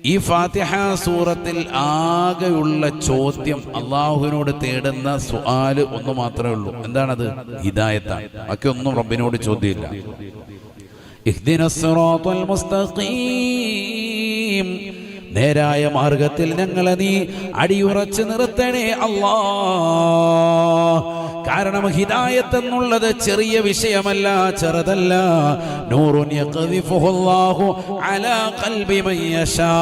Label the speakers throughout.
Speaker 1: ഈ ഫാത്തിഹ സൂറത്തിൽ ആകെയുള്ള ചോദ്യം, അള്ളാഹുവിനോട് തേടുന്ന സുആല് ഒന്ന് മാത്രമേ ഉള്ളൂ. എന്താണത്? ഹിദായത്താണ്. ബാക്കി ഒന്നും റബ്ബിനോട് ചോദ്യമില്ല. ഇഹ്ദിനസ് സിറാത്തൽ മുസ്തഖീം, നേരായ മാർഗത്തിൽ ഞങ്ങളെ നീ അടിയുറച്ച് നിർത്തണേ അല്ലാഹ്. കാരണം ഹിദായത്ത് എന്നുള്ളത് ചെറിയ വിഷയമല്ല, ചെറുതല്ല. നൂറുൻ യഖ്ദിഫുഹുല്ലാഹു അലാ ഖൽബി മൻ യശാ,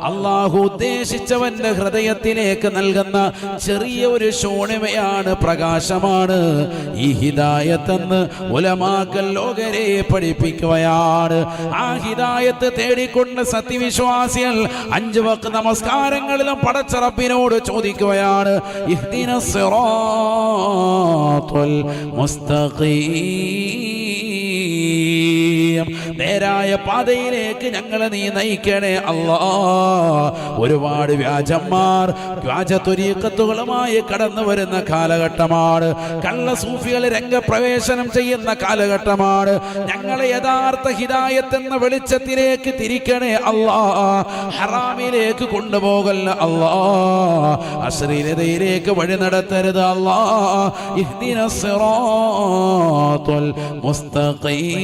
Speaker 1: അല്ലാഹു ഉദ്ദേശിച്ചവന്റെ ഹൃദയത്തിലേക്ക് നൽകുന്ന ചെറിയ ഒരു ശോണിമയാണ്, പ്രകാശമാണ് ഈ ഹിദായത്ത് എന്ന് ഉലമാക്കൾ ലോകരെ പഠിപ്പിക്കുകയാണ്. ആ ഹിദായത്ത് തേടിക്കൊണ്ട് സത്യവിശ്വാസികൾ 5 വഖ്ത് നമസ്കാരങ്ങളിലും പടച്ച റബ്ബിനോട് ചോദിക്കുകയാണ്, ഇഹ്ദിനസ് സിറാത്തൽ മുസ്തഖീം, നേരായ പാതയിലേക്ക് ഞങ്ങളെ നീ നയിക്കണേ അല്ലാഹ്. ഒരുപാട് വ്യാജന്മാർ വ്യാജത്വരീഖത്തുകളുമായി കടന്നു വരുന്ന കാലഘട്ടമാണ്. കള്ള സൂഫികൾ രംഗപ്രവേശനം ചെയ്യുന്ന കാലഘട്ടമാണ്. ഞങ്ങളെ യഥാർത്ഥ ഹിദായത്ത് എന്ന വെളിച്ചത്തിലേക്ക് തിരിക്കണേ അല്ലാഹ്. ഹറാമിലേക്ക് കൊണ്ടുപോകല്ല അല്ലാഹ്. അശ്ലീലതയിലേക്ക് വഴി നടത്തരുത് അല്ലാഹ്. ഇഹ്ദിനസ് സിറാത്തൽ മുസ്തഖീം,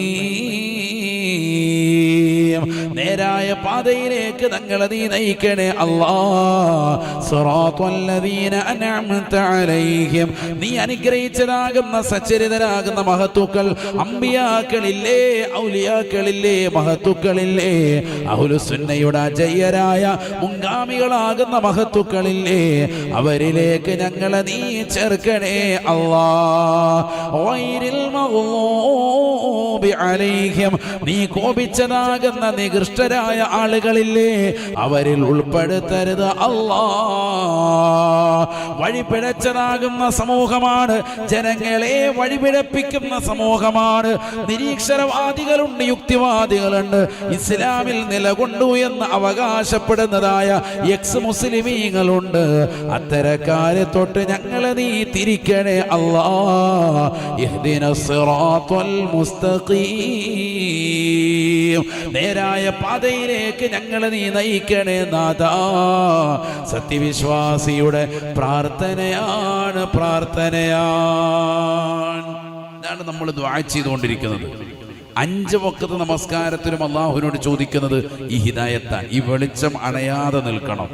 Speaker 1: നേരായ പാതയിലേക്ക് ഞങ്ങളെ നീ നയിക്കണേ അല്ലാഹ്. സിറാത്തൽ ലദീന അൻഅംത അലൈഹിം, നീ അനുഗ്രഹിച്ചതാകുന്ന സച്ചരിതരാകുന്ന മഹത്തുക്കൾ, അമ്പിയാക്കളില്ലേ, ഔലിയാക്കളില്ലേ, മഹത്തുക്കളില്ലേ, അഹ്ലുസുന്നയുടെ അജയ്യരായ മുൻഗാമികളാകുന്ന മഹത്തുക്കളില്ലേ, അവരിലേക്ക് ഞങ്ങളെ നീ ചേർക്കണേ അല്ലാഹ്. ഗൈറിൽ മഗ്ളൂബി അലൈഹിം, നീ കോപിച്ചതാകുന്ന നികൃഷ്ടരായ ആളുകളില്ലേ, അവരിൽ ഉൾപ്പെടുത്തരുത് അല്ലാഹ്. വഴിപിഴച്ചതാകുന്ന സമൂഹമാണ്, ജനങ്ങളെ വഴിപിഴപ്പിക്കുന്ന സമൂഹമാണ്. നിരീക്ഷരവാദികളുണ്ട്, യുക്തിവാദികളുണ്ട്, ഇസ്ലാമിൽ നിലകൊണ്ടു എന്ന് അവകാശപ്പെടുന്നതായ എക്സ് മുസ്ലിമീങ്ങളുണ്ട്. അത്തരക്കാരെ തൊട്ട് ഞങ്ങളെ നീ തിരിക്കണേ അല്ലാഹ്. ഇഹ്ദിനസ് സിറാത്തൽ മുസ്തഖീം, നേരായ പാതയിലേക്ക് ഞങ്ങളെ നീ നയിക്കണേ നാഥാ. സത്യവിശ്വാസിയുടെ പ്രാർത്ഥനയാണ്, പ്രാർത്ഥനയാണ്. ഇതാണ് നമ്മൾ ദുആ ചെയ്തുകൊണ്ടിരിക്കുന്നത്. 5 വഖ്ത് നമസ്കാരത്തിലും അല്ലാഹുവിനോട് ചോദിക്കുന്നത് ഈ ഹിദായത്താണ്. ഈ വെളിച്ചം അണയാതെ നിൽക്കണം.